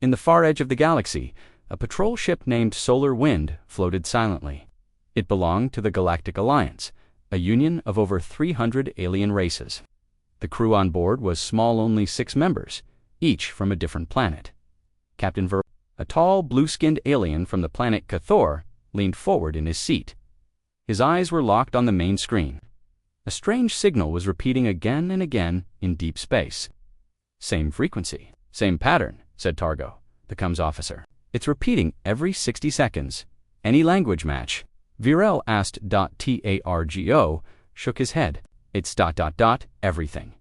In the far edge of the galaxy, a patrol ship named Solar Wind floated silently. It belonged to the Galactic Alliance, a union of over 300 alien races. The crew on board was small, only 6 members, each from a different planet. Captain Ver, a tall, blue-skinned alien from the planet Cathor, leaned forward in his seat. His eyes were locked on the main screen. A strange signal was repeating again and again in deep space. "Same frequency, same pattern," said Targo, the comms officer. "It's repeating every 60 seconds. Any language match?" Virel asked. Targo shook his head. "It's ... everything.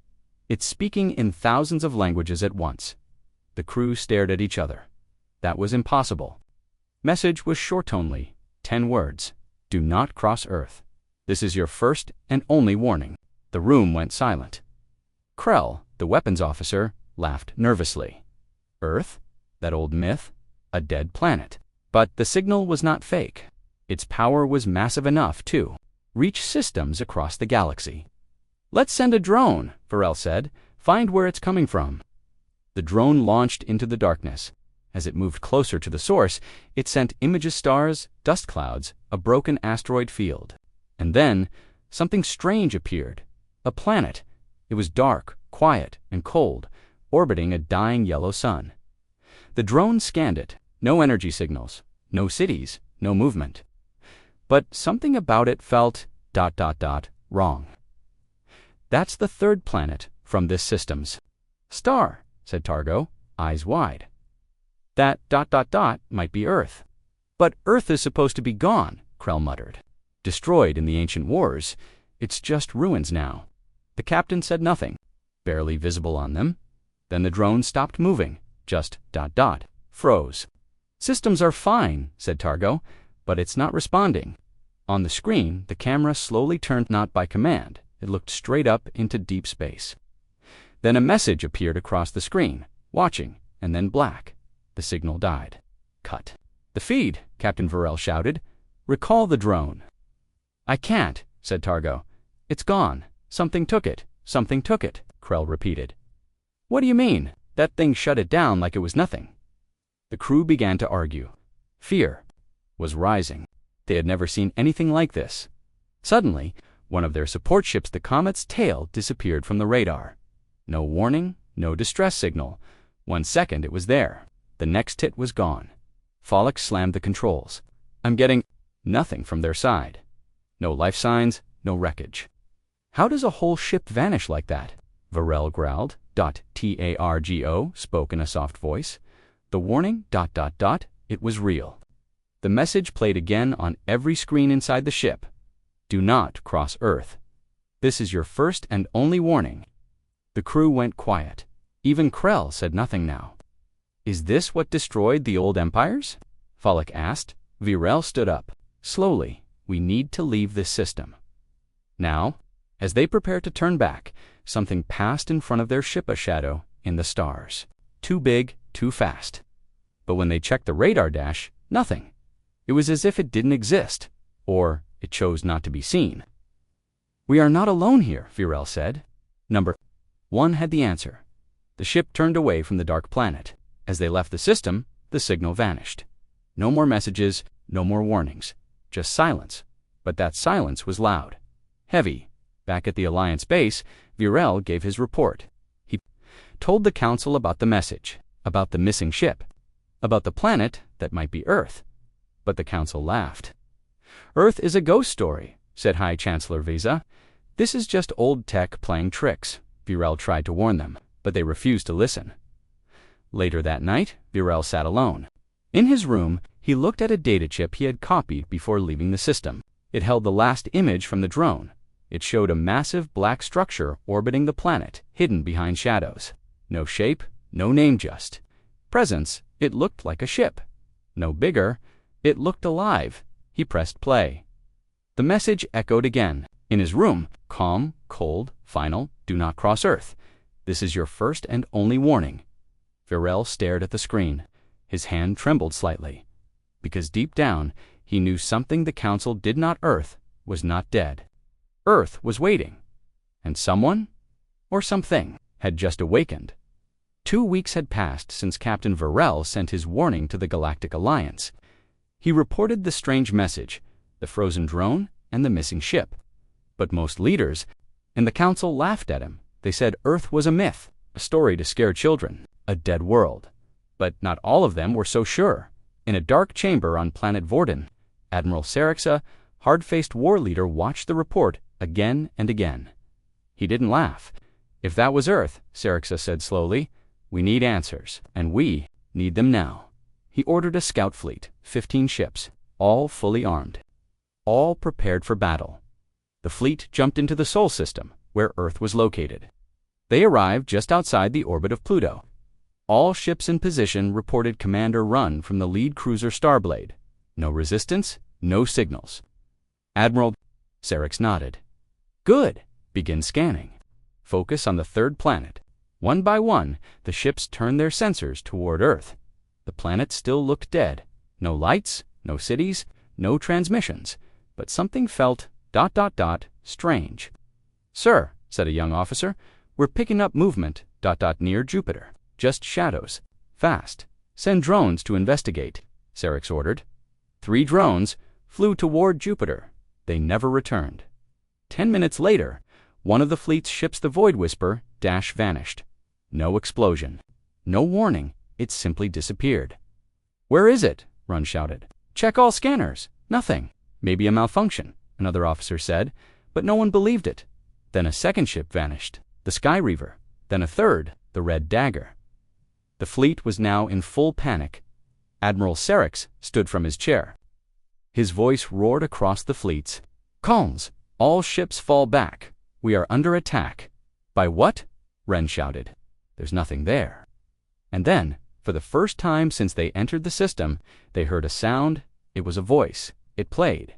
It's speaking in thousands of languages at once." The crew stared at each other. That was impossible. Message was short only, 10 words. "Do not cross Earth. This is your first and only warning." The room went silent. Krell, the weapons officer, laughed nervously. Earth? That old myth? A dead planet. But the signal was not fake. Its power was massive enough to reach systems across the galaxy. "Let's send a drone," Virel said. "Find where it's coming from." The drone launched into the darkness. As it moved closer to the source, it sent images, stars, dust clouds, a broken asteroid field. And then, something strange appeared. A planet. It was dark, quiet, and cold, orbiting a dying yellow sun. The drone scanned it. No energy signals, no cities, no movement. But something about it felt ... wrong. "That's the 3rd planet from this system's." "Star," said Targo, eyes wide. "That ... might be Earth." "But Earth is supposed to be gone," Krell muttered. "Destroyed in the ancient wars. It's just ruins now." The captain said nothing, barely visible on them. Then the drone stopped moving, just ... froze. "Systems are fine," said Targo, "but it's not responding." On the screen, the camera slowly turned, not by command. It looked straight up into deep space. Then a message appeared across the screen, watching, and then black. The signal died. Cut. "The feed," Captain Virel shouted. "Recall the drone." "I can't," said Targo. "It's gone. Something took it. Something took it," Krell repeated. "What do you mean? That thing shut it down like it was nothing." The crew began to argue. Fear was rising. They had never seen anything like this. Suddenly, one of their support ships, the Comet's tail, disappeared from the radar. No warning, no distress signal. 1 second it was there. The next hit was gone. Folek slammed the controls. "I'm getting nothing from their side. No life signs, no wreckage." "How does a whole ship vanish like that?" Virel growled. Targo spoke in a soft voice. "The warning ... it was real." The message played again on every screen inside the ship. "Do not cross Earth. This is your first and only warning." The crew went quiet. Even Krell said nothing now. "Is this what destroyed the old empires?" Folek asked. Virel stood up. "Slowly, we need to leave this system." Now, as they prepared to turn back, something passed in front of their ship, a shadow in the stars. Too big, too fast. But when they checked the radar dash, nothing. It was as if it didn't exist, or it chose not to be seen. "We are not alone here," Virel said. Number 1 had the answer. The ship turned away from the dark planet. As they left the system, the signal vanished. No more messages, no more warnings. Just silence. But that silence was loud. Heavy. Back at the Alliance base, Virel gave his report. He told the Council about the message, about the missing ship, about the planet that might be Earth. But the Council laughed. "Earth is a ghost story," said High Chancellor Visa. "This is just old tech playing tricks." Virel tried to warn them, but they refused to listen. Later that night, Virel sat alone. In his room, he looked at a data chip he had copied before leaving the system. It held the last image from the drone. It showed a massive black structure orbiting the planet, hidden behind shadows. No shape, no name, just presence. It looked like a ship. No bigger. It looked alive. He pressed play. The message echoed again. In his room, calm, cold, final, "Do not cross Earth. This is your first and only warning." Virel stared at the screen. His hand trembled slightly. Because deep down, he knew something the Council did not. Earth was not dead. Earth was waiting. And someone, or something, had just awakened. 2 weeks had passed since Captain Varel sent his warning to the Galactic Alliance. He reported the strange message, the frozen drone, and the missing ship. But most leaders in the council laughed at him. They said Earth was a myth, a story to scare children, a dead world. But not all of them were so sure. In a dark chamber on planet Vorden, Admiral Serixa, hard-faced war leader, watched the report again and again. He didn't laugh. If that was Earth, Serixa said slowly, we need answers, and we need them now. He ordered a scout fleet, 15 ships, all fully armed, all prepared for battle. The fleet jumped into the Sol system, where Earth was located. They arrived just outside the orbit of Pluto. All ships in position reported commander run from the lead cruiser Starblade. No resistance, no signals. Admiral Serix nodded. Good. Begin scanning. Focus on the third planet. One by one, the ships turned their sensors toward Earth. The planet still looked dead. No lights, no cities, no transmissions. But something felt ... strange. Sir, said a young officer, we're picking up movement ... near Jupiter. Just shadows. Fast. Send drones to investigate, Serix ordered. 3 drones flew toward Jupiter. They never returned. 10 minutes later, one of the fleet's ships, the Void Whisper, vanished. No explosion. No warning. It simply disappeared. Where is it? Run shouted. Check all scanners. Nothing. Maybe a malfunction, another officer said, but no one believed it. Then a second ship vanished, the Sky Reaver. Then a third, the Red Dagger. The fleet was now in full panic. Admiral Serix stood from his chair. His voice roared across the fleets. Calms! All ships fall back. We are under attack. By what? Wren shouted. There's nothing there. And then, for the first time since they entered the system, they heard a sound. It was a voice. It played.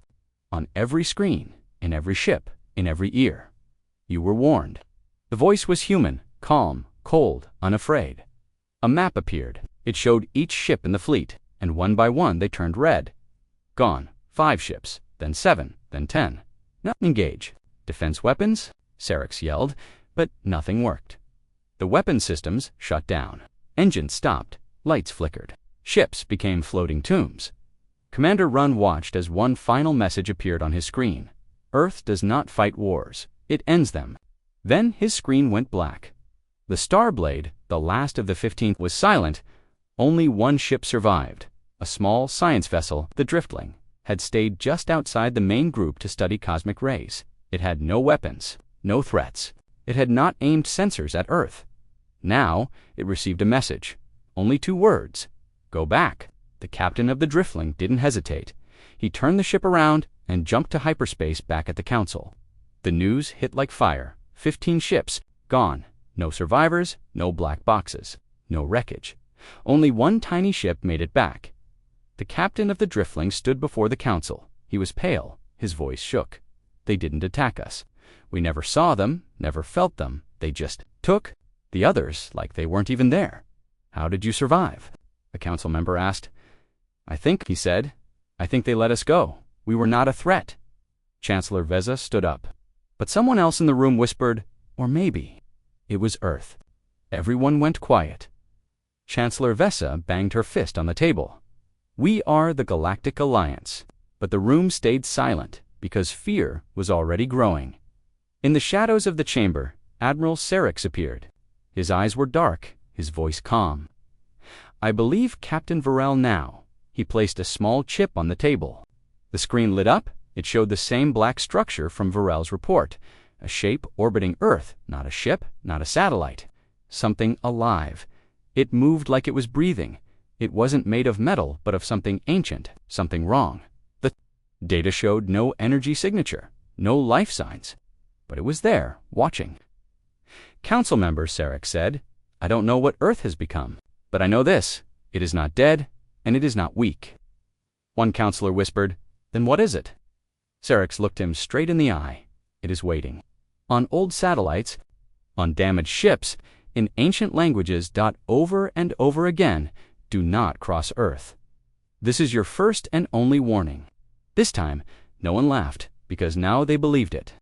On every screen, in every ship, in every ear. You were warned. The voice was human, calm, cold, unafraid. A map appeared. It showed each ship in the fleet, and one by one they turned red. Gone. 5 ships, then 7, then 10. Not engage. Defense weapons? Serix yelled, but nothing worked. The weapon systems shut down. Engines stopped. Lights flickered. Ships became floating tombs. Commander Run watched as one final message appeared on his screen. Earth does not fight wars. It ends them. Then his screen went black. The Starblade, the last of the 15th, was silent. Only one ship survived. A small science vessel, the Driftling, had stayed just outside the main group to study cosmic rays. It had no weapons, no threats. It had not aimed sensors at Earth. Now it received a message. Only 2 words. Go back. The captain of the Driftling didn't hesitate. He turned the ship around and jumped to hyperspace back at the council. The news hit like fire. 15 ships, gone. No survivors, no black boxes, no wreckage. Only one tiny ship made it back. The captain of the Driftling stood before the council. He was pale. His voice shook. They didn't attack us. We never saw them, never felt them. They just took the others like they weren't even there. How did you survive? A council member asked. I think, he said, I think they let us go. We were not a threat. Chancellor Veza stood up. But someone else in the room whispered, or maybe it was Earth. Everyone went quiet. Chancellor Veza banged her fist on the table. We are the Galactic Alliance. But the room stayed silent because fear was already growing. In the shadows of the chamber, Admiral Serix appeared. His eyes were dark, his voice calm. I believe Captain Varel now. He placed a small chip on the table. The screen lit up. It showed the same black structure from Varel's report. A shape orbiting Earth, not a ship, not a satellite. Something alive. It moved like it was breathing. It wasn't made of metal, but of something ancient, something wrong. The data showed no energy signature, no life signs. But it was there, watching. Council member Serix said, I don't know what Earth has become, but I know this. It is not dead, and it is not weak. One counselor whispered, then what is it? Serix looked him straight in the eye. It is waiting. On old satellites, on damaged ships, in ancient languages. Over and over again, do not cross Earth. This is your first and only warning. This time, no one laughed, because now they believed it.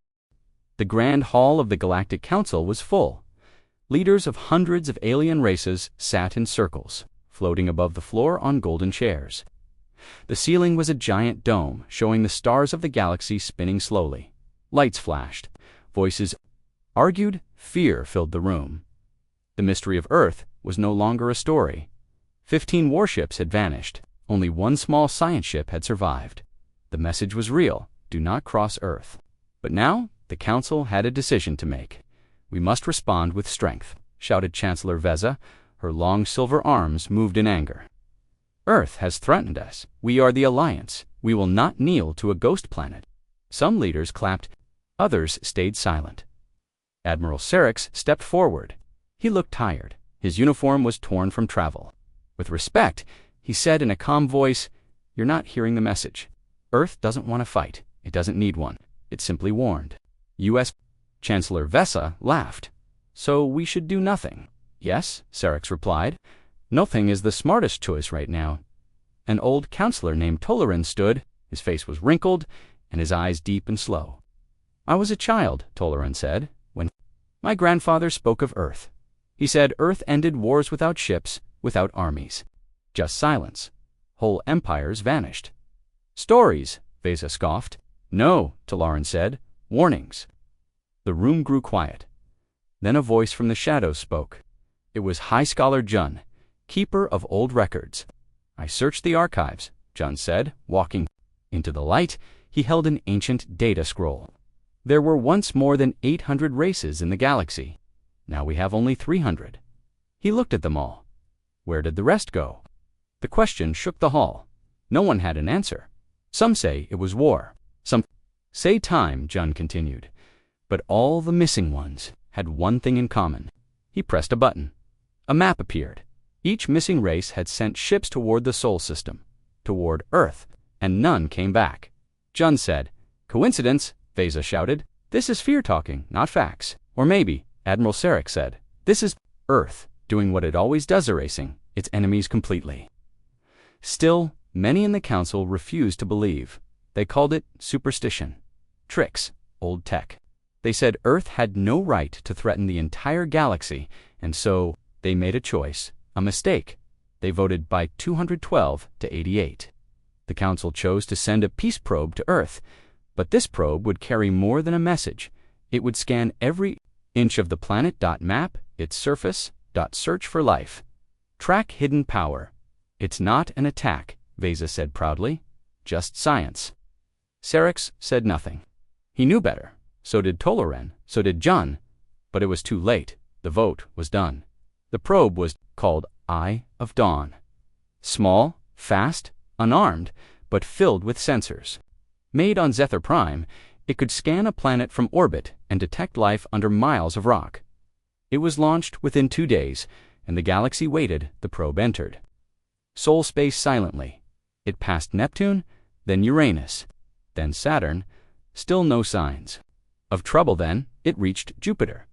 The Grand Hall of the Galactic Council was full. Leaders of hundreds of alien races sat in circles, floating above the floor on golden chairs. The ceiling was a giant dome, showing the stars of the galaxy spinning slowly. Lights flashed. Voices argued. Fear filled the room. The mystery of Earth was no longer a story. 15 warships had vanished. Only one small science ship had survived. The message was real. Do not cross Earth. But now, the Council had a decision to make. We must respond with strength, shouted Chancellor Veza. Her long silver arms moved in anger. Earth has threatened us. We are the Alliance. We will not kneel to a ghost planet. Some leaders clapped. Others stayed silent. Admiral Serix stepped forward. He looked tired. His uniform was torn from travel. With respect, he said in a calm voice, "You're not hearing the message. Earth doesn't want to fight. It doesn't need one. It simply warned." U.S. Chancellor Vesa laughed. "So we should do nothing." "Yes," Serix replied. "Nothing is the smartest choice right now." An old counselor named Toleran stood. His face was wrinkled, and his eyes deep and slow. "I was a child," Toleran said, "when my grandfather spoke of Earth. He said Earth ended wars without ships, without armies. Just silence. Whole empires vanished." "Stories," Vesa scoffed. "No," Toleran said. "Warnings." The room grew quiet. Then a voice from the shadows spoke. It was High Scholar Jun, keeper of old records. "I searched the archives," Jun said, walking into the light. He held an ancient data scroll. "There were once more than 800 races in the galaxy. Now we have only 300. He looked at them all. Where did the rest go? The question shook the hall. No one had an answer. Some say it was war. Some say time, Jun continued. But all the missing ones had one thing in common. He pressed a button. A map appeared. Each missing race had sent ships toward the Sol system, toward Earth, and none came back. Jun said, "Coincidence?" Vesa shouted. "This is fear talking, not facts." "Or maybe," Admiral Serix said, "this is Earth doing what it always does, erasing its enemies completely." Still, many in the Council refused to believe. They called it superstition, tricks, old tech. They said Earth had no right to threaten the entire galaxy, and so they made a choice, a mistake. They voted by 212 to 88. The Council chose to send a peace probe to Earth, but this probe would carry more than a message. It would scan every inch of the planet. Map its surface. Search for life. Track hidden power. "It's not an attack," Vesa said proudly. "Just science." Serix said nothing. He knew better. So did Toleran. So did Jun. But it was too late. The vote was done. The probe was called Eye of Dawn. Small, fast, unarmed, but filled with sensors. Made on Zethar Prime, it could scan a planet from orbit and detect life under miles of rock. It was launched within 2 days, and the galaxy waited. The probe entered Sol space silently. It passed Neptune, then Uranus, then Saturn. Still no signs of trouble. Then it reached Jupiter.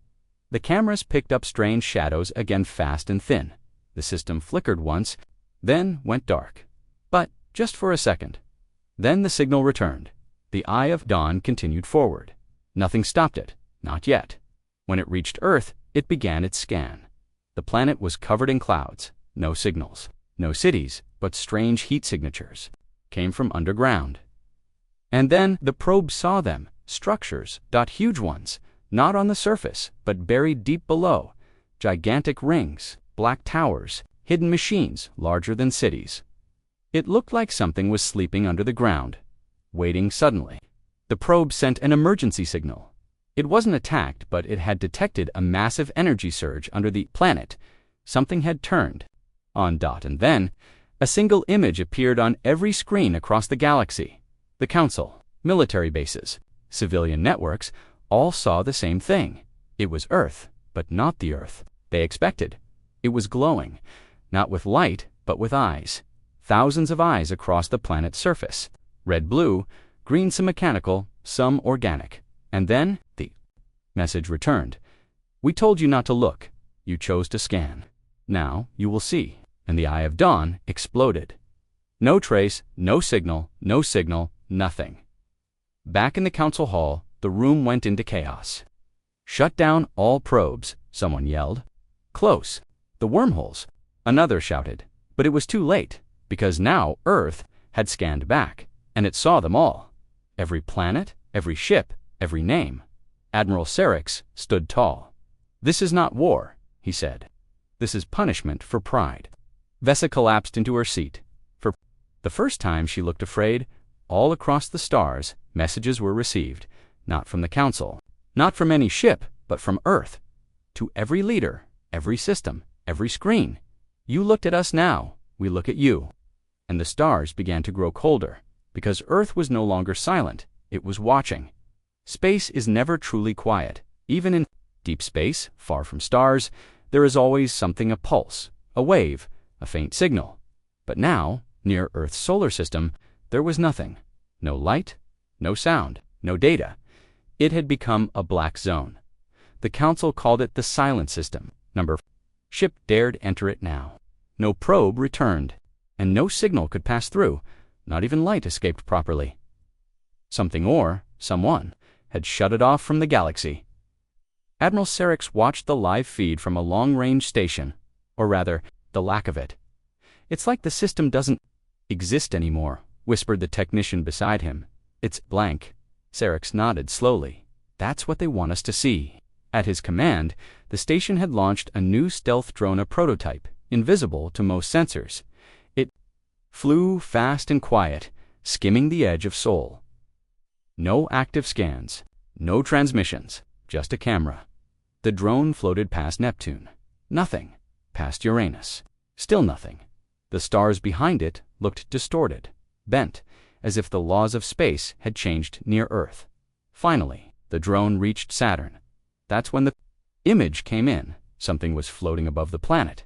The cameras picked up strange shadows, again fast and thin. The system flickered once, then went dark. But just for a second. Then the signal returned. The Eye of Dawn continued forward. Nothing stopped it, not yet. When it reached Earth, it began its scan. The planet was covered in clouds. No signals. No cities, but strange heat signatures came from underground. And then the probe saw them, structures, huge ones, not on the surface, but buried deep below. Gigantic rings, black towers, hidden machines larger than cities. It looked like something was sleeping under the ground, waiting suddenly. The probe sent an emergency signal. It wasn't attacked, but it had detected a massive energy surge under the planet. Something had turned on. And then a single image appeared on every screen across the galaxy. The Council, military bases, civilian networks, all saw the same thing. It was Earth, but not the Earth they expected. It was glowing, not with light, but with eyes. Thousands of eyes across the planet's surface. Red, blue, green, some mechanical, some organic. And then the message returned. "We told you not to look. You chose to scan. Now you will see." And the Eye of Dawn exploded. No trace, no signal, nothing. Back in the Council Hall, the room went into chaos. "Shut down all probes," someone yelled. Close. The wormholes, another shouted. But it was too late, because now Earth had scanned back, and it saw them all. Every planet, every ship, every name. Admiral Serix stood tall. "This is not war," he said. "This is punishment for pride." Vesa collapsed into her seat. For the first time she looked afraid. All across the stars, messages were received, not from the Council, not from any ship, but from Earth. To every leader, every system, every screen. "You looked at us now, we look at you." And the stars began to grow colder, because Earth was no longer silent, it was watching. Space is never truly quiet. Even in deep space, far from stars, there is always something, a pulse, a wave, a faint signal. But now, near Earth's solar system, there was nothing. No light, no sound, no data. It had become a black zone. The Council called it the silent system. Number ship dared enter it now. No probe returned, and no signal could pass through. Not even light escaped properly. Something or someone had shut it off from the galaxy. Admiral Serix watched the live feed from a long-range station, or rather, the lack of it. "It's like the system doesn't exist anymore," whispered the technician beside him. "It's blank." Serix nodded slowly. "That's what they want us to see." At his command, the station had launched a new stealth drone, a prototype, invisible to most sensors. It flew fast and quiet, skimming the edge of Sol. No active scans, no transmissions, just a camera. The drone floated past Neptune. Nothing. Past Uranus. Still nothing. The stars behind it looked distorted, bent, as if the laws of space had changed near Earth. Finally, the drone reached Saturn. That's when the image came in. Something was floating above the planet.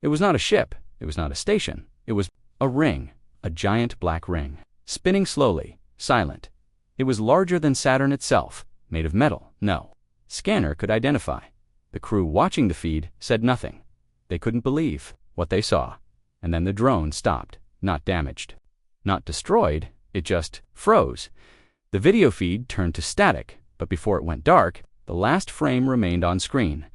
It was not a ship. It was not a station. It was a ring, a giant black ring, spinning slowly, silent. It was larger than Saturn itself, made of metal. No scanner could identify. The crew watching the feed said nothing. They couldn't believe what they saw. And then the drone stopped, not damaged, not destroyed, it just froze. The video feed turned to static, but before it went dark, the last frame remained on screen.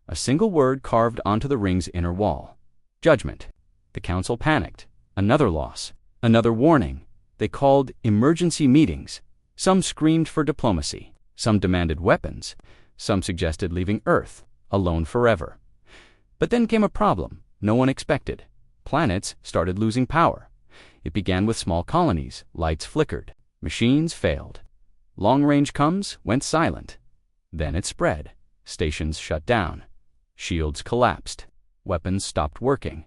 A single word carved onto the ring's inner wall. Judgment. The Council panicked. Another loss. Another warning. They called emergency meetings. Some screamed for diplomacy. Some demanded weapons. Some suggested leaving Earth, alone forever. But then came a problem no one expected. Planets started losing power. It began with small colonies. Lights flickered. Machines failed. Long-range comms went silent. Then it spread. Stations shut down. Shields collapsed. Weapons stopped working.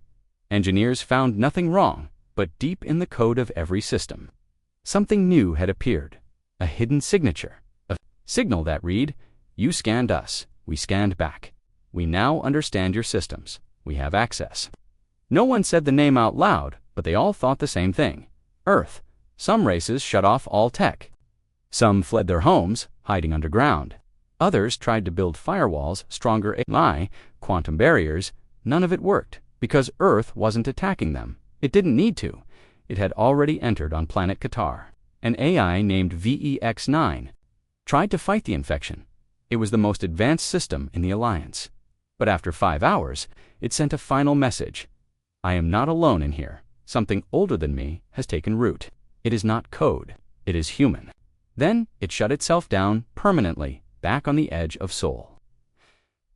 Engineers found nothing wrong, but deep in the code of every system, something new had appeared. A hidden signature. A signal that read, "You scanned us. We scanned back. We now understand your systems. We have access." No one said the name out loud, but they all thought the same thing. Earth. Some races shut off all tech. Some fled their homes, hiding underground. Others tried to build firewalls, stronger AI, quantum barriers. None of it worked, because Earth wasn't attacking them. It didn't need to. It had already entered on planet Qatar. An AI named VEX-9 tried to fight the infection. It was the most advanced system in the Alliance. But after 5 hours, it sent a final message. "I am not alone in here. Something older than me has taken root. It is not code. It is human." Then it shut itself down permanently, back on the edge of Sol.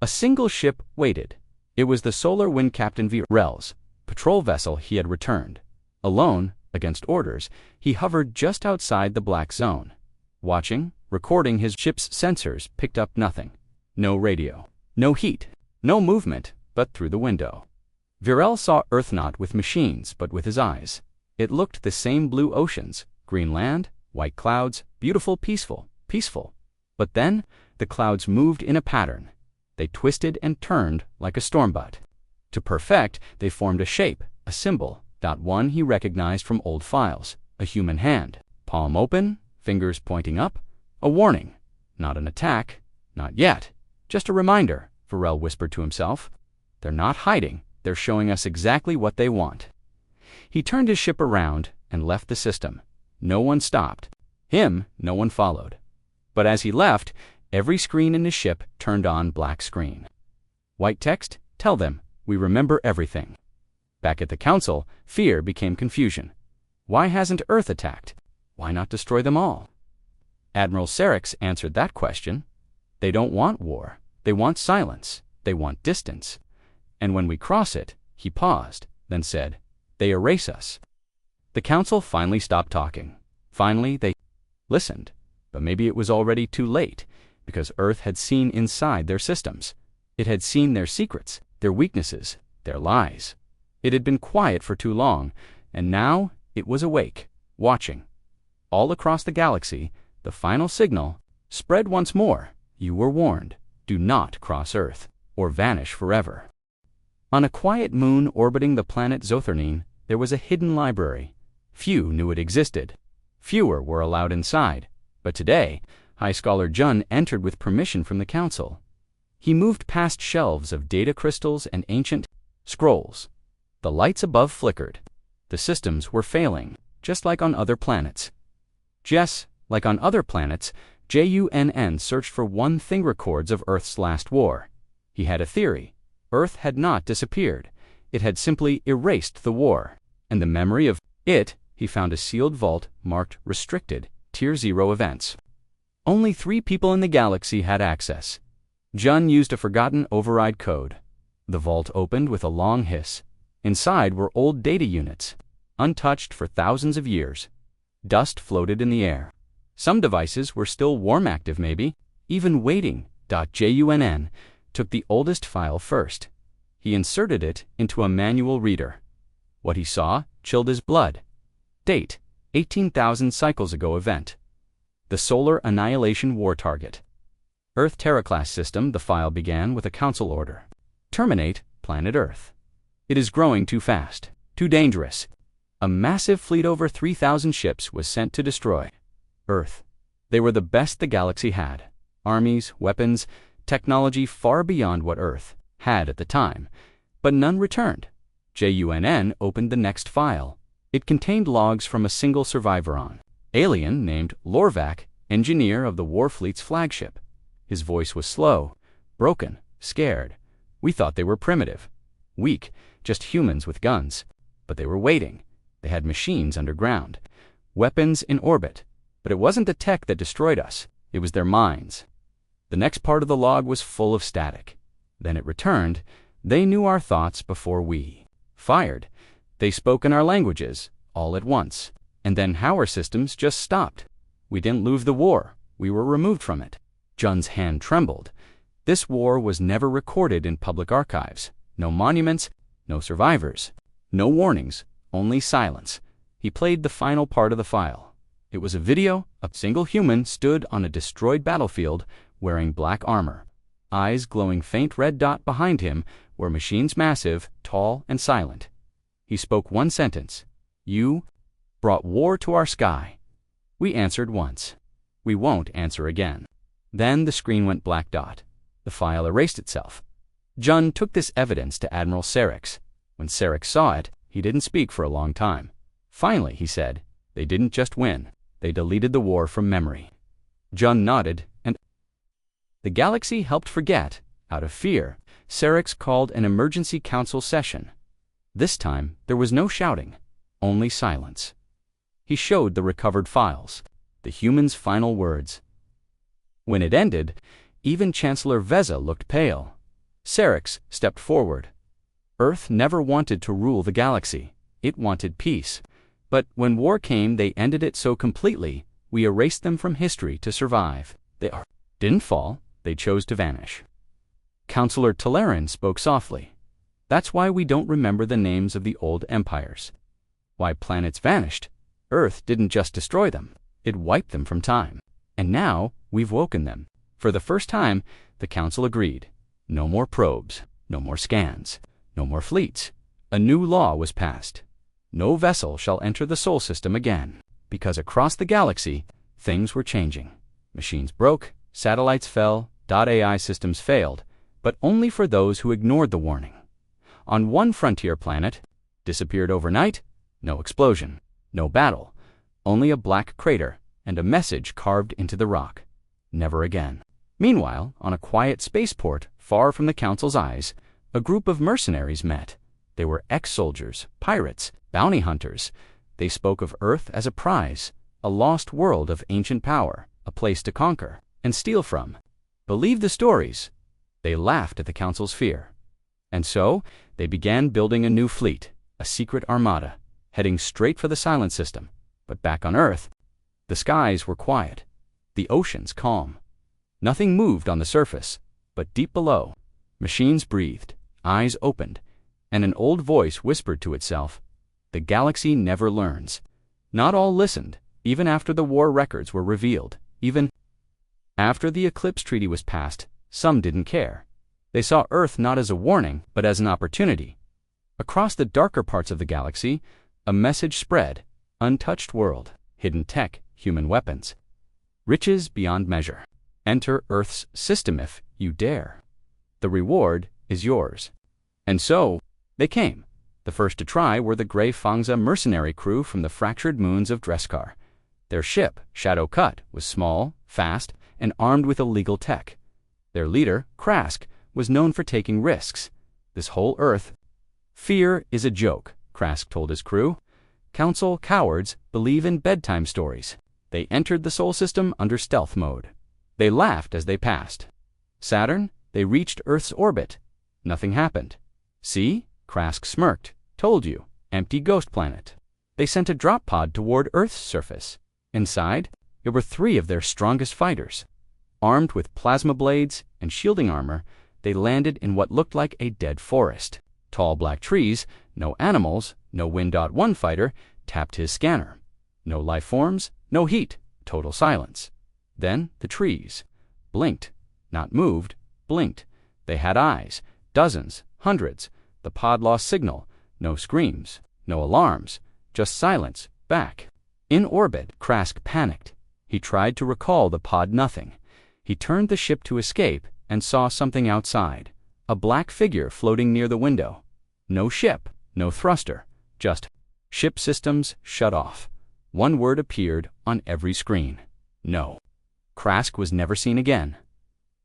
A single ship waited. It was the Solar Wind Captain Virel's patrol vessel. He had returned. Alone, against orders, he hovered just outside the black zone. Watching, recording, his ship's sensors picked up nothing. No radio. No heat. No movement, but through the window. Virel saw Earth not with machines, but with his eyes. It looked the same: blue oceans, green land, white clouds, beautiful, peaceful, peaceful. But then, the clouds moved in a pattern. They twisted and turned like a storm butt. To perfect, they formed a shape, a symbol. One he recognized from old files. A human hand, palm open, fingers pointing up. A warning. Not an attack. Not yet. Just a reminder, Virel whispered to himself. They're not hiding. They're showing us exactly what they want. He turned his ship around and left the system. No one stopped. Him, no one followed. But as he left, every screen in his ship turned on black screen. White text, tell them, we remember everything. Back at the council, fear became confusion. Why hasn't Earth attacked? Why not destroy them all? Admiral Serix answered that question. They don't want war. They want silence. They want distance. And when we cross it, he paused, then said, they erase us. The council finally stopped talking. Finally, they listened. But maybe it was already too late, because Earth had seen inside their systems. It had seen their secrets, their weaknesses, their lies. It had been quiet for too long, and now it was awake, watching. All across the galaxy, the final signal spread once more. You were warned. Do not cross Earth, or vanish forever. On a quiet moon orbiting the planet Zotharnine, there was a hidden library. Few knew it existed. Fewer were allowed inside. But today, High Scholar Jun entered with permission from the council. He moved past shelves of data crystals and ancient scrolls. The lights above flickered. The systems were failing, just like on other planets. Like on other planets, JUNN searched for one thing: records of Earth's last war. He had a theory. Earth had not disappeared. It had simply erased the war. And the memory of it, he found a sealed vault marked Restricted, Tier 0 Events. Only 3 people in the galaxy had access. Jun used a forgotten override code. The vault opened with a long hiss. Inside were old data units, untouched for thousands of years. Dust floated in the air. Some devices were still warm active maybe, even waiting. JUNN took the oldest file first. He inserted it into a manual reader. What he saw chilled his blood. Date, 18,000 cycles ago event. The Solar Annihilation War Target. Earth Terra class system. The file began with a council order. Terminate planet Earth. It is growing too fast, too dangerous. A massive fleet over 3,000 ships was sent to destroy Earth. They were the best the galaxy had. Armies, weapons, technology far beyond what Earth had at the time. But none returned. JUNN opened the next file. It contained logs from a single survivor alien named Lorvac, engineer of the Warfleet's flagship. His voice was slow, broken, scared. We thought they were primitive, weak, just humans with guns. But they were waiting. They had machines underground, weapons in orbit. But it wasn't the tech that destroyed us. It was their minds. The next part of the log was full of static. Then it returned. They knew our thoughts before we fired. They spoke in our languages, all at once. And then our systems just stopped. We didn't lose the war. We were removed from it. Jun's hand trembled. This war was never recorded in public archives. No monuments, no survivors, no warnings, only silence. He played the final part of the file. It was a video. A single human stood on a destroyed battlefield wearing black armor. Eyes glowing faint red dot. Behind him were machines massive, tall, and silent. He spoke one sentence. You brought war to our sky. We answered once. We won't answer again. Then the screen went black dot. The file erased itself. Jun took this evidence to Admiral Serix. When Serix saw it, he didn't speak for a long time. Finally, he said, they didn't just win. They deleted the war from memory. Jun nodded, and the galaxy helped forget. Out of fear, Serix called an emergency council session. This time, there was no shouting, only silence. He showed the recovered files, the human's final words. When it ended, even Chancellor Veza looked pale. Serix stepped forward. Earth never wanted to rule the galaxy. It wanted peace. But when war came, they ended it so completely, we erased them from history to survive. They didn't fall, they chose to vanish. Counselor Telerin spoke softly. That's why we don't remember the names of the old empires. Why planets vanished. Earth didn't just destroy them, it wiped them from time. And now, we've woken them. For the first time, the council agreed. No more probes, no more scans, no more fleets. A new law was passed. No vessel shall enter the Sol system again, because across the galaxy, things were changing. Machines broke, satellites fell, .ai systems failed, but only for those who ignored the warning. On one frontier planet, disappeared overnight, no explosion, no battle, only a black crater and a message carved into the rock. Never again. Meanwhile, on a quiet spaceport far from the Council's eyes, a group of mercenaries met. They were ex-soldiers, pirates, bounty hunters. They spoke of Earth as a prize, a lost world of ancient power, a place to conquer and steal from. Believe the stories. They laughed at the Council's fear. And so, they began building a new fleet, a secret armada, heading straight for the Silent System. But back on Earth, the skies were quiet, the oceans calm. Nothing moved on the surface, but deep below, machines breathed, eyes opened, and an old voice whispered to itself, "The galaxy never learns." Not all listened, even after the war records were revealed. Even after the Eclipse Treaty was passed, some didn't care. They saw Earth not as a warning, but as an opportunity. Across the darker parts of the galaxy, a message spread: untouched world, hidden tech, human weapons, riches beyond measure. Enter Earth's system if you dare. The reward is yours. And so, they came. The first to try were the Grey Fangza mercenary crew from the fractured moons of Dreskar. Their ship, Shadow Cut, was small, fast, and armed with illegal tech. Their leader, Krask, was known for taking risks. This whole Earth. Fear is a joke, Krask told his crew. Council cowards believe in bedtime stories. They entered the Sol system under stealth mode. They laughed as they passed. Saturn, they reached Earth's orbit. Nothing happened. See? Krask smirked. Told you. Empty ghost planet. They sent a drop pod toward Earth's surface. Inside, there were 3 of their strongest fighters. Armed with plasma blades and shielding armor, they landed in what looked like a dead forest. Tall black trees, no animals, no Win.1 fighter, tapped his scanner. No life forms, no heat, total silence. Then the trees blinked, not moved, blinked. They had eyes, dozens, hundreds. The pod lost signal, no screams, no alarms, just silence, back. In orbit, Krask panicked. He tried to recall the pod nothing. He turned the ship to escape and saw something outside. A black figure floating near the window. No ship, no thruster, just ship systems shut off. One word appeared on every screen. No. Krask was never seen again.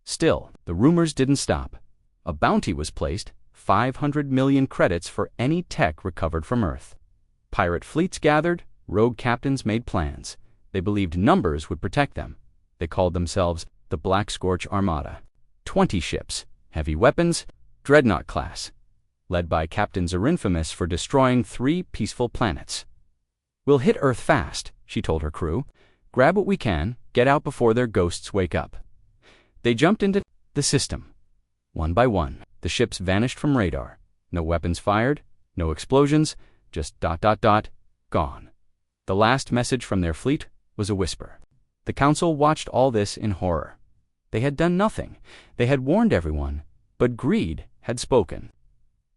Still, the rumors didn't stop. A bounty was placed, 500 million credits for any tech recovered from Earth. Pirate fleets gathered, rogue captains made plans. They believed numbers would protect them. They called themselves the Black Scorch Armada. 20 ships, heavy weapons, dreadnought class, led by captains are infamous for destroying 3 peaceful planets. "We'll hit Earth fast," she told her crew. "Grab what we can, get out before their ghosts wake up." They jumped into the system. One by one, the ships vanished from radar. No weapons fired, no explosions, just ... gone. The last message from their fleet was a whisper. The Council watched all this in horror. They had done nothing. They had warned everyone, but greed had spoken.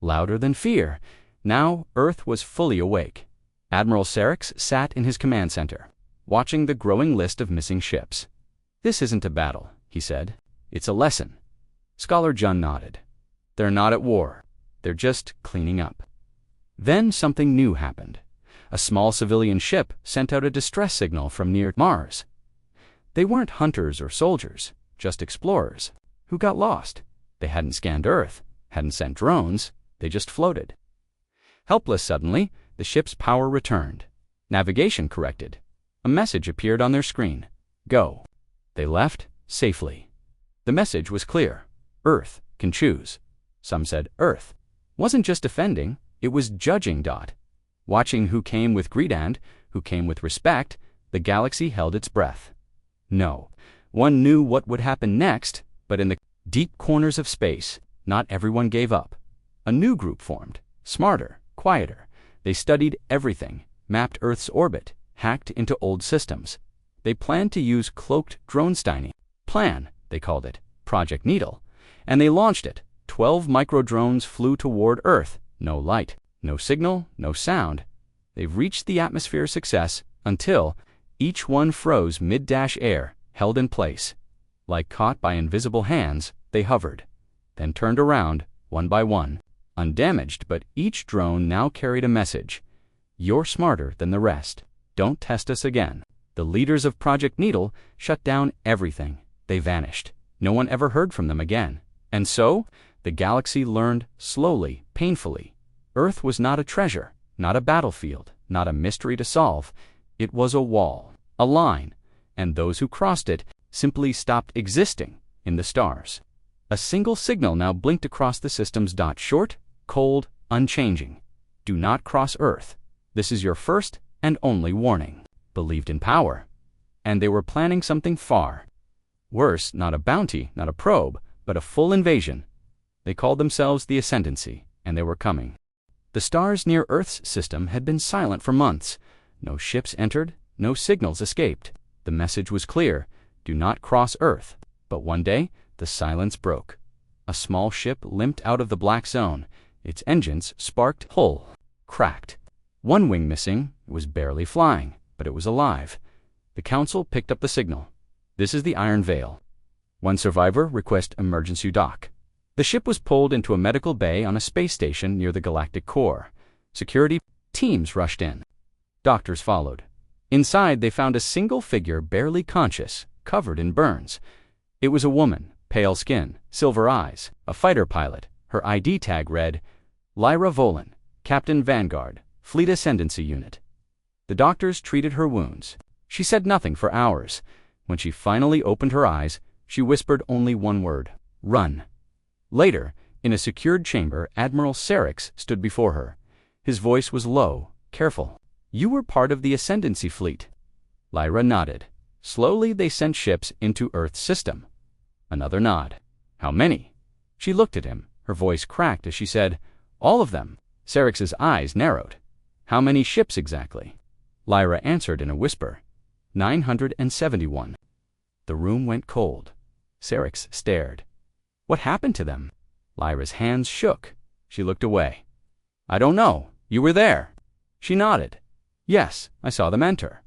Louder than fear. Now Earth was fully awake. Admiral Serix sat in his command center, watching the growing list of missing ships. "This isn't a battle," he said. "It's a lesson." Scholar Jun nodded. "They're not at war. They're just cleaning up." Then something new happened. A small civilian ship sent out a distress signal from near Mars. They weren't hunters or soldiers, just explorers, who got lost. They hadn't scanned Earth, hadn't sent drones, they just floated. Helpless suddenly, the ship's power returned. Navigation corrected. A message appeared on their screen. Go. They left safely. The message was clear. Earth can choose. Some said Earth wasn't just defending, it was judging. Watching who came with greed and who came with respect, the galaxy held its breath. No, one knew what would happen next, but in the deep corners of space, not everyone gave up. A new group formed, smarter, quieter. They studied everything, mapped Earth's orbit, hacked into old systems. They planned to use cloaked Dronesteiny. Plan, they called it, Project Needle. And they launched it. 12 micro-drones flew toward Earth. No light, no signal, no sound. They've reached the atmosphere success until each one froze mid-air, held in place. Like caught by invisible hands, they hovered, then turned around, one by one, undamaged, but each drone now carried a message. You're smarter than the rest. Don't test us again. The leaders of Project Needle shut down everything. They vanished. No one ever heard from them again. And so, the galaxy learned slowly, painfully. Earth was not a treasure, not a battlefield, not a mystery to solve. It was a wall, a line, and those who crossed it simply stopped existing in the stars. A single signal now blinked across the system's dot, short, cold, unchanging. Do not cross Earth. This is your first and only warning. Believed in power. And they were planning something far worse, not a bounty, not a probe, but a full invasion. They called themselves the Ascendancy, and they were coming. The stars near Earth's system had been silent for months. No ships entered, no signals escaped. The message was clear: do not cross Earth. But one day, the silence broke. A small ship limped out of the black zone. Its engines sparked, hull cracked. One wing missing, it was barely flying, but it was alive. The Council picked up the signal. This is the Iron Veil. One survivor, request emergency dock. The ship was pulled into a medical bay on a space station near the galactic core. Security teams rushed in. Doctors followed. Inside, they found a single figure barely conscious, covered in burns. It was a woman, pale skin, silver eyes, a fighter pilot. Her ID tag read, Lyra Volan, Captain Vanguard, Fleet Ascendancy Unit. The doctors treated her wounds. She said nothing for hours. When she finally opened her eyes, she whispered only one word: run. Later, in a secured chamber, Admiral Serix stood before her. His voice was low, careful. You were part of the Ascendancy fleet. Lyra nodded. Slowly, they sent ships into Earth's system. Another nod. How many? She looked at him. Her voice cracked as she said, all of them. Serix's eyes narrowed. How many ships exactly? Lyra answered in a whisper. 971. The room went cold. Serix stared. What happened to them? Lyra's hands shook. She looked away. I don't know. You were there. She nodded. Yes, I saw them enter.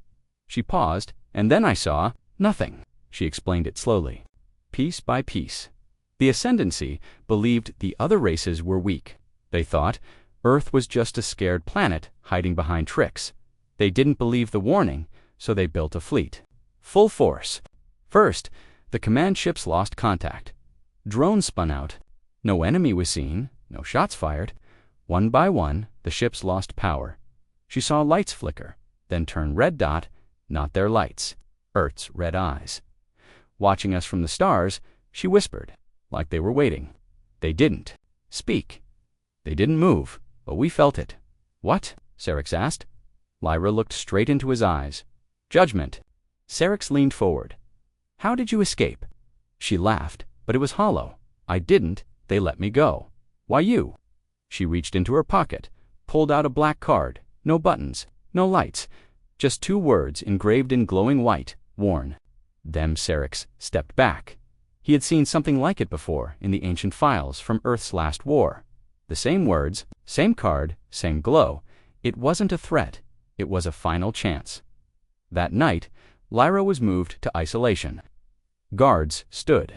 She paused, and then I saw nothing. She explained it slowly. Piece by piece. The Ascendancy believed the other races were weak. They thought Earth was just a scared planet hiding behind tricks. They didn't believe the warning, so they built a fleet. Full force. First, the command ships lost contact. Drones spun out. No enemy was seen, no shots fired. One by one, the ships lost power. She saw lights flicker, then turn red dot, not their lights, Earth's red eyes. Watching us from the stars, she whispered, like they were waiting. They didn't speak. They didn't move, but we felt it. What? Serix asked. Lyra looked straight into his eyes. Judgment. Serix leaned forward. How did you escape? She laughed, but it was hollow. I didn't. They let me go. Why you? She reached into her pocket, pulled out a black card. No buttons, no lights, just 2 words engraved in glowing white, worn. Then Serix stepped back. He had seen something like it before in the ancient files from Earth's last war. The same words, same card, same glow. It wasn't a threat. It was a final chance. That night, Lyra was moved to isolation. Guards stood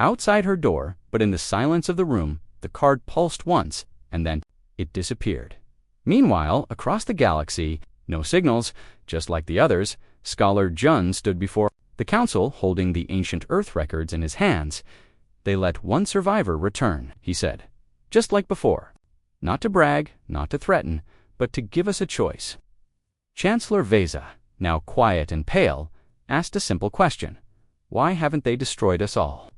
outside her door, but in the silence of the room, the card pulsed once, and then it disappeared. Meanwhile, across the galaxy, no signals, just like the others, Scholar Jun stood before the Council, holding the ancient Earth records in his hands. They let one survivor return, he said, just like before. Not to brag, not to threaten, but to give us a choice. Chancellor Veza, now quiet and pale, asked a simple question. Why haven't they destroyed us all?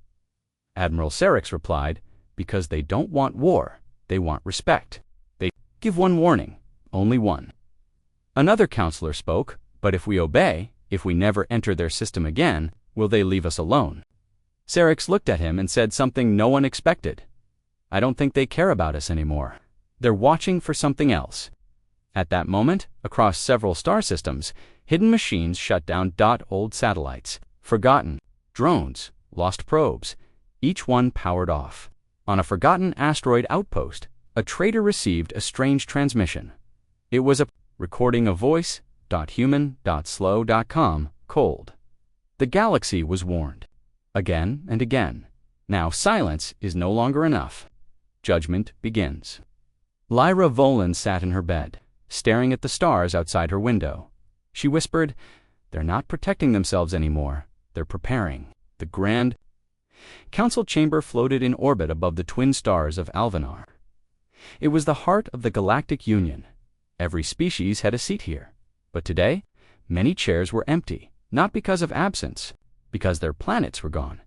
Admiral Serix replied, because they don't want war, they want respect. They give one warning, only one. Another counselor spoke, but if we obey, if we never enter their system again, will they leave us alone? Serix looked at him and said something no one expected. I don't think they care about us anymore. They're watching for something else. At that moment, across several star systems, hidden machines shut down old satellites, forgotten drones, lost probes, each one powered off. On a forgotten asteroid outpost, a trader received a strange transmission. It was a recording of voice.human.slow.com, cold. The galaxy was warned. Again and again. Now silence is no longer enough. Judgment begins. Lyra Volan sat in her bed, staring at the stars outside her window. She whispered, they're not protecting themselves anymore. They're preparing. The grand Council chamber floated in orbit above the twin stars of Alvanar. It was the heart of the Galactic Union. Every species had a seat here. But today, many chairs were empty, not because of absence, because their planets were gone.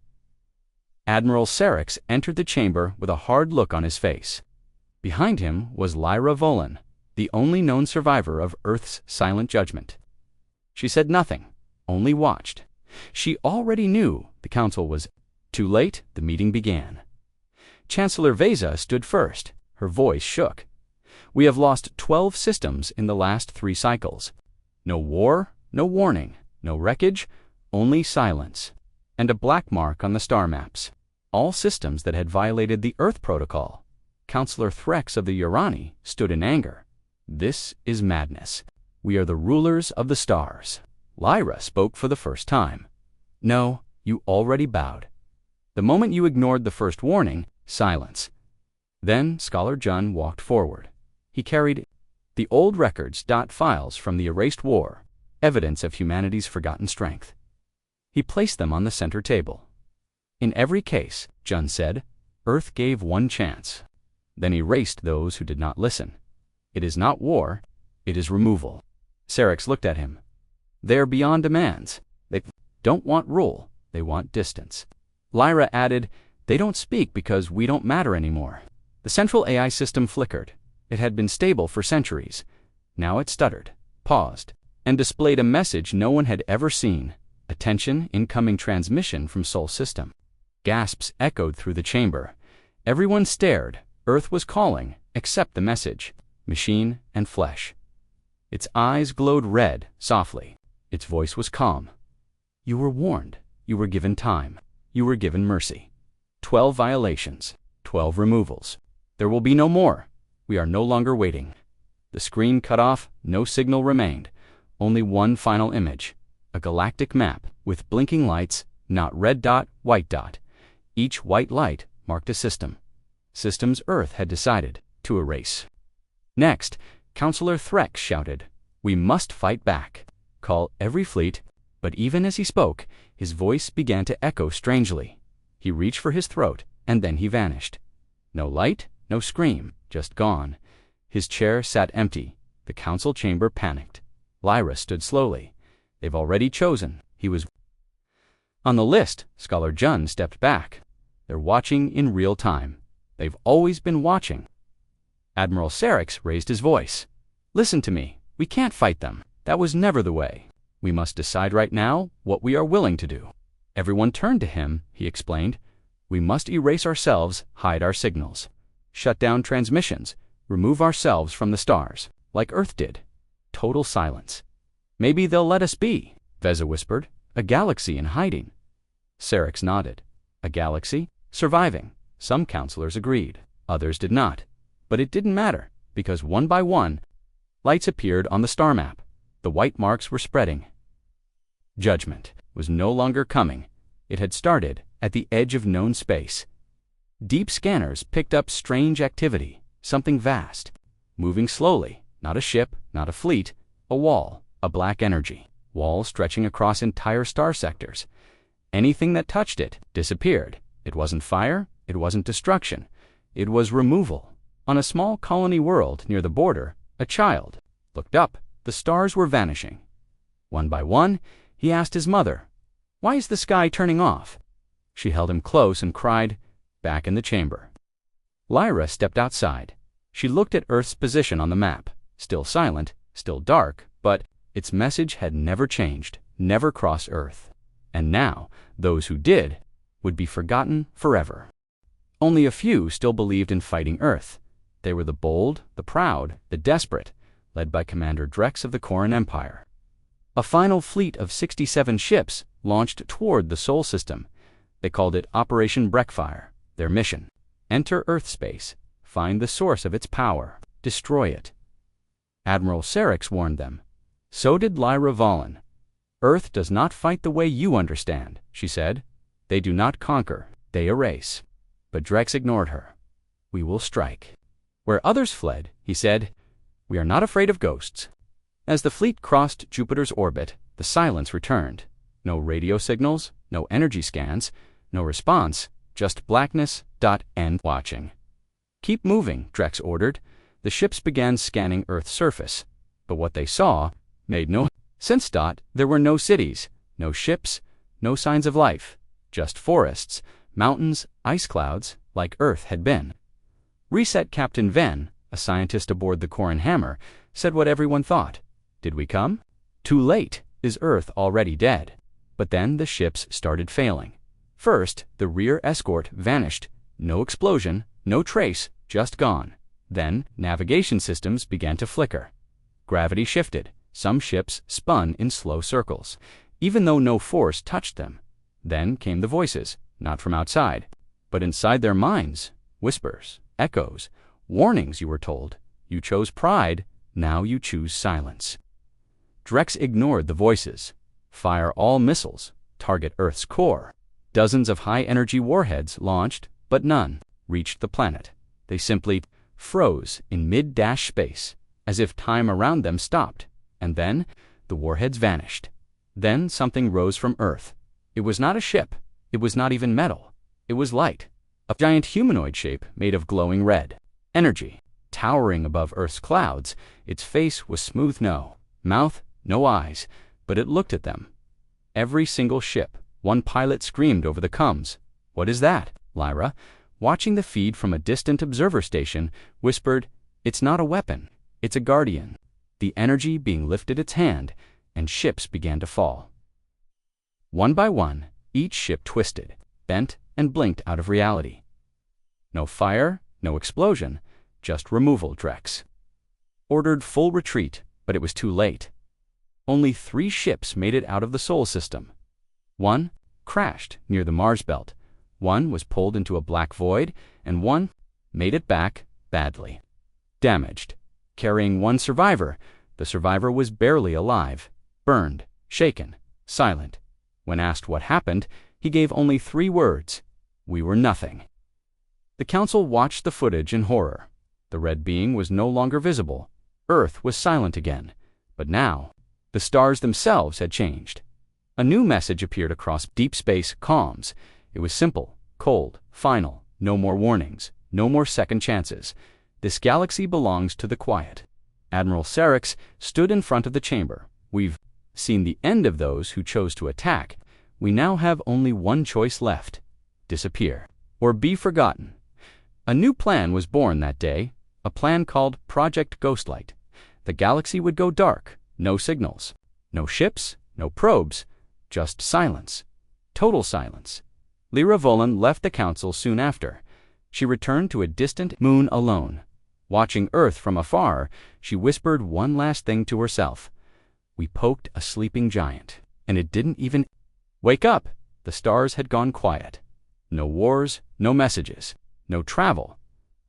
Admiral Serix entered the chamber with a hard look on his face. Behind him was Lyra Volan, the only known survivor of Earth's silent judgment. She said nothing, only watched. She already knew the council was too late. The meeting began. Chancellor Veza stood first. Her voice shook. We have lost 12 systems in the last 3 cycles. No war, no warning, no wreckage, only silence, and a black mark on the star maps. All systems that had violated the Earth Protocol. Councillor Threx of the Urani stood in anger. This is madness. We are the rulers of the stars. Lyra spoke for the first time. No, you already bowed. The moment you ignored the first warning, silence. Then Scholar Jun walked forward. He carried the old records, files from the erased war, evidence of humanity's forgotten strength. He placed them on the center table. In every case, Jun said, Earth gave one chance. Then erased those who did not listen. It is not war, it is removal. Serix looked at him. They're beyond demands. They don't want rule, they want distance. Lyra added, they don't speak because we don't matter anymore. The central AI system flickered. It had been stable for centuries. Now it stuttered, paused, and displayed a message no one had ever seen. Attention, incoming transmission from Sol System. Gasps echoed through the chamber. Everyone stared. Earth was calling, except the message. Machine and flesh. Its eyes glowed red, softly. Its voice was calm. You were warned. You were given time. You were given mercy. 12 violations. 12 removals. There will be no more. We are no longer waiting. The screen cut off, no signal remained. Only one final image. A galactic map with blinking lights, not red dot, white dot. Each white light marked a system. Systems Earth had decided to erase. Next, Councillor Threx shouted, we must fight back. Call every fleet. But even as he spoke, his voice began to echo strangely. He reached for his throat, and then he vanished. No light, no scream, just gone. His chair sat empty. The council chamber panicked. Lyra stood slowly. They've already chosen. He was on the list. Scholar Jun stepped back. They're watching in real time. They've always been watching. Admiral Serix raised his voice. Listen to me. We can't fight them. That was never the way. We must decide right now what we are willing to do. Everyone turned to him, he explained. We must erase ourselves, hide our signals. Shut down transmissions, remove ourselves from the stars, like Earth did. Total silence. Maybe they'll let us be, Veza whispered. A galaxy in hiding. Serix nodded. A galaxy? Surviving. Some counselors agreed. Others did not. But it didn't matter, because one by one, lights appeared on the star map. The white marks were spreading. Judgment was no longer coming. It had started at the edge of known space. Deep scanners picked up strange activity, something vast, moving slowly, not a ship, not a fleet, a wall, a black energy, wall stretching across entire star sectors. Anything that touched it disappeared. It wasn't fire, it wasn't destruction, it was removal. On a small colony world near the border, a child looked up. The stars were vanishing. One by one, he asked his mother, "Why is the sky turning off?" She held him close and cried, back in the chamber. Lyra stepped outside. She looked at Earth's position on the map, still silent, still dark, but its message had never changed, never crossed Earth. And now, those who did would be forgotten forever. Only a few still believed in fighting Earth. They were the bold, the proud, the desperate, led by Commander Drex of the Corran Empire. A final fleet of 67 ships launched toward the Sol System. They called it Operation Breakfire. Their mission: enter Earth space, find the source of its power, destroy it. Admiral Serix warned them. So did Lyra Volan. Earth does not fight the way you understand, she said. They do not conquer, they erase. But Drex ignored her. We will strike. Where others fled, he said, we are not afraid of ghosts. As the fleet crossed Jupiter's orbit, the silence returned. No radio signals, no energy scans, No response, just blackness. And watching. Keep moving, Drex ordered. The ships began scanning Earth's surface, but what they saw made no sense. There were no cities, no ships, no signs of life, just forests, mountains, ice clouds, like Earth had been. Reset Captain Venn, a scientist aboard the Corin Hammer, said what everyone thought. Did we come? Too late. Is Earth already dead? But then the ships started failing. First, the rear escort vanished. No explosion, no trace, just gone. Then, navigation systems began to flicker. Gravity shifted. Some ships spun in slow circles, even though no force touched them. Then came the voices, not from outside, but inside their minds. Whispers, echoes, warnings, you were told. You chose pride, now you choose silence. Drex ignored the voices. Fire all missiles. Target Earth's core. Dozens of high-energy warheads launched, but none reached the planet. They simply froze in mid-dash space, as if time around them stopped. And then, the warheads vanished. Then something rose from Earth. It was not a ship. It was not even metal. It was light. A giant humanoid shape made of glowing red. Energy. Towering above Earth's clouds, its face was smooth, no mouth, no eyes, but it looked at them. Every single ship. One pilot screamed over the comms. What is that? Lyra, watching the feed from a distant observer station, whispered, It's not a weapon. It's a guardian. The energy being lifted its hand, and ships began to fall. One by one, each ship twisted, bent, and blinked out of reality. No fire, no explosion, just removal. Drex ordered full retreat, but it was too late. Only 3 ships made it out of the Sol system. One crashed near the Mars belt, one was pulled into a black void, and one made it back badly damaged, carrying one survivor. The survivor was barely alive, burned, shaken, silent. When asked what happened, he gave only 3 words: We were nothing. The council watched the footage in horror. The red being was no longer visible. Earth was silent again. But now, the stars themselves had changed. A new message appeared across deep space comms. It was simple, cold, final. No more warnings, no more second chances. This galaxy belongs to the quiet. Admiral Sarix stood in front of the chamber. We've seen the end of those who chose to attack. We now have only one choice left: disappear, or be forgotten. A new plan was born that day, a plan called Project Ghostlight. The galaxy would go dark, no signals, no ships, no probes, just silence, total silence. Lyra Volan left the council soon after. She returned to a distant moon alone. Watching Earth from afar, she whispered one last thing to herself. We poked a sleeping giant, and it didn't even wake up. The stars had gone quiet. No wars, no messages, no travel.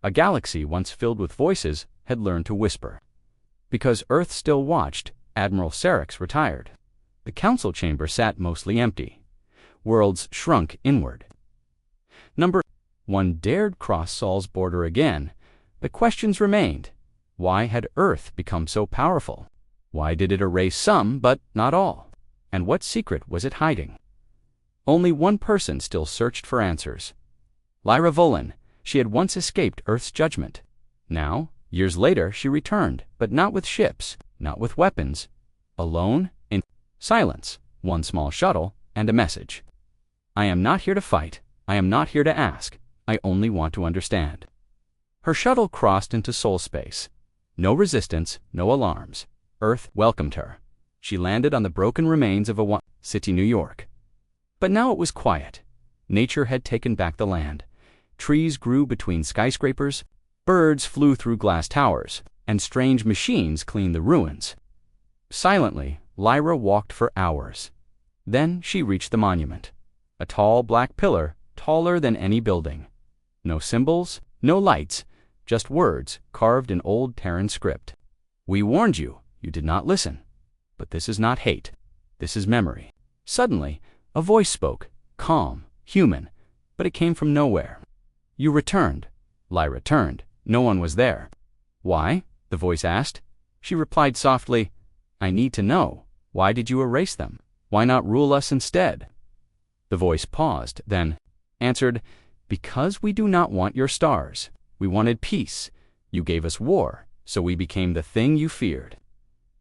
A galaxy once filled with voices had learned to whisper. Because Earth still watched, Admiral Sarix retired. The council chamber sat mostly empty. Worlds shrunk inward. Number 1 dared cross Sol's border again. The questions remained. Why had Earth become so powerful? Why did it erase some, but not all? And what secret was it hiding? Only one person still searched for answers. Lyra Volan. She had once escaped Earth's judgment. Now, years later, she returned, but not with ships, not with weapons. Alone, in silence, one small shuttle, and a message. I am not here to fight. I am not here to ask. I only want to understand. Her shuttle crossed into Sol space. No resistance, no alarms. Earth welcomed her. She landed on the broken remains of a city, New York. But now it was quiet. Nature had taken back the land. Trees grew between skyscrapers, birds flew through glass towers, and strange machines cleaned the ruins. Silently, Lyra walked for hours. Then she reached the monument. A tall black pillar, taller than any building. No symbols, no lights, just words carved in old Terran script. We warned you, you did not listen. But this is not hate. This is memory. Suddenly, a voice spoke, calm, human, but it came from nowhere. You returned. Lyra turned. No one was there. Why? The voice asked. She replied softly, I need to know. Why did you erase them? Why not rule us instead? The voice paused, then, answered, "Because we do not want your stars. We wanted peace. You gave us war, so we became the thing you feared."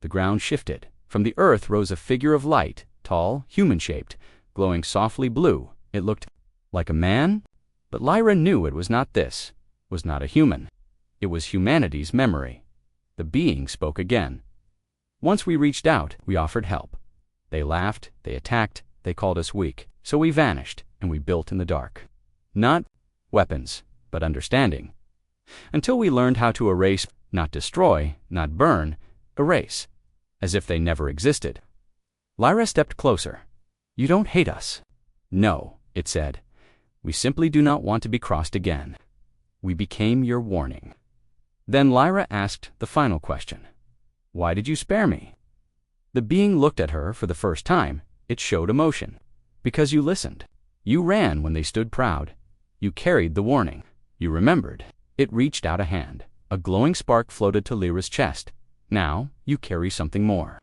The ground shifted. From the earth rose a figure of light, tall, human-shaped, glowing softly blue. It looked like a man, but Lyra knew it was not this, was not a human. It was humanity's memory. The being spoke again. "Once we reached out, we offered help. They laughed, they attacked, they called us weak. So we vanished, and we built in the dark. Not weapons, but understanding. Until we learned how to erase, not destroy, not burn, erase, as if they never existed." Lyra stepped closer. "You don't hate us." "No," it said. "We simply do not want to be crossed again. We became your warning." Then Lyra asked the final question. "Why did you spare me?" The being looked at her for the first time. It showed emotion. "Because you listened. You ran when they stood proud. You carried the warning. You remembered." It reached out a hand. A glowing spark floated to Lyra's chest. "Now you carry something more.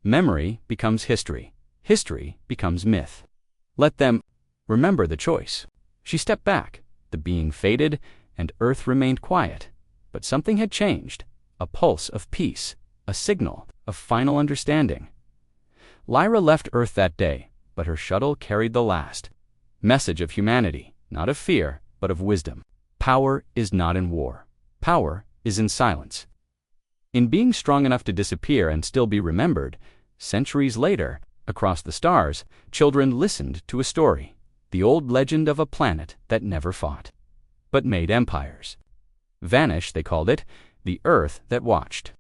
Memory becomes history. History becomes myth. Let them remember the choice." She stepped back. The being faded, and Earth remained quiet. But something had changed. A pulse of peace. A signal of final understanding. Lyra left Earth that day, but her shuttle carried the last message of humanity, not of fear, but of wisdom. Power is not in war. Power is in silence. In being strong enough to disappear and still be remembered. Centuries later, across the stars, children listened to a story, the old legend of a planet that never fought, but made empires. Vanish, they called it, the Earth that watched.